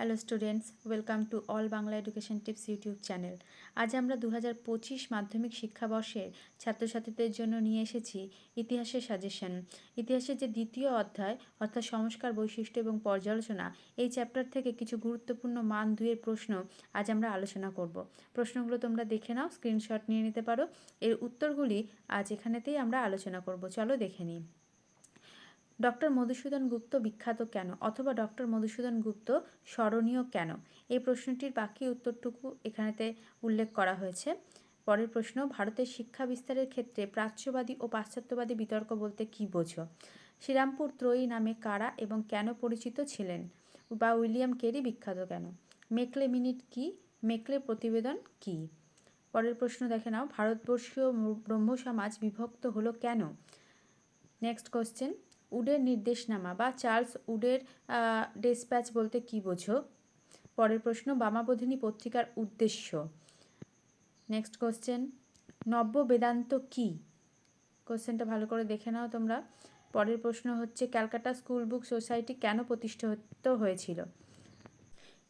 Hello students, welcome to all Bangla education tips YouTube channel. আজ আমরা 2025 মাধ্যমিক শিক্ষাবর্ষের ছাত্রছাত্রীদের জন্য নিয়ে এসেছি ইতিহাসের সাজেশন। ইতিহাসের যে দ্বিতীয় অধ্যায় অর্থাৎ সংস্কার, বৈশিষ্ট্য এবং পর্যালোচনা, এই চ্যাপ্টার থেকে কিছু গুরুত্বপূর্ণ মান 2-এর প্রশ্ন আজ আমরা আলোচনা করব। প্রশ্নগুলো তোমরা দেখে নাও, স্ক্রিনশট নিয়ে নিতে পারো। এর উত্তরগুলি আজ এখানেতেই আমরা আলোচনা করব। চলো দেখে নিই। ডক্টর মধুসূদন গুপ্ত বিখ্যাত কেন, অথবা ডক্টর মধুসূদন গুপ্ত স্মরণীয় কেন? এই প্রশ্নটির বাকি উত্তরটুকু এখানেতে উল্লেখ করা হয়েছে। পরের প্রশ্ন, ভারতের শিক্ষা বিস্তারের ক্ষেত্রে প্রাচ্যবাদী ও পাশ্চাত্যবাদী বিতর্ক বলতে কী বোঝো? শ্রীরামপুর ত্রয়ী নামে কারা এবং কেন পরিচিত ছিলেন? বা উইলিয়াম কেরি বিখ্যাত কেন? মেকলে মিনিট কি? মেকলে প্রতিবেদন কি? পরের প্রশ্ন দেখে নাও, ভারতবর্ষীয় ব্রহ্ম সমাজ বিভক্ত হলো কেন? নেক্সট কোশ্চেন, উডের নির্দেশনামা বা চার্লস উডের ডেসপ্যাচ বলতে কী বোঝো? পরের প্রশ্ন, বামাবোধিনী পত্রিকার উদ্দেশ্য। নেক্সট কোশ্চেন, নব্য বেদান্ত কী? কোশ্চেনটা ভালো করে দেখে নাও তোমরা। পরের প্রশ্ন হচ্ছে, ক্যালকাটা স্কুল বুক সোসাইটি কেন প্রতিষ্ঠিত হয়েছিল?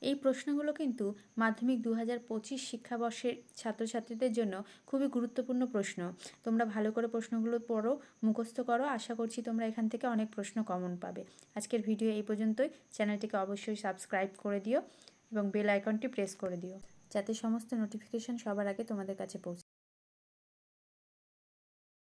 এই প্রশ্নগুলো কিন্তু মাধ্যমিক 2025 শিক্ষাবর্ষের ছাত্রছাত্রীদের জন্য খুবই গুরুত্বপূর্ণ প্রশ্ন। তোমরা ভালো করে প্রশ্নগুলো পড়ো, মুখস্থ করো। আশা করছি তোমরা এখান থেকে অনেক প্রশ্ন কমন পাবে। আজকের ভিডিও এই পর্যন্তই। চ্যানেলটিকে অবশ্যই সাবস্ক্রাইব করে দিও এবং বেল আইকনটি প্রেস করে দিও, যাতে সমস্ত নোটিফিকেশন সবার আগে তোমাদের কাছে পৌঁছে।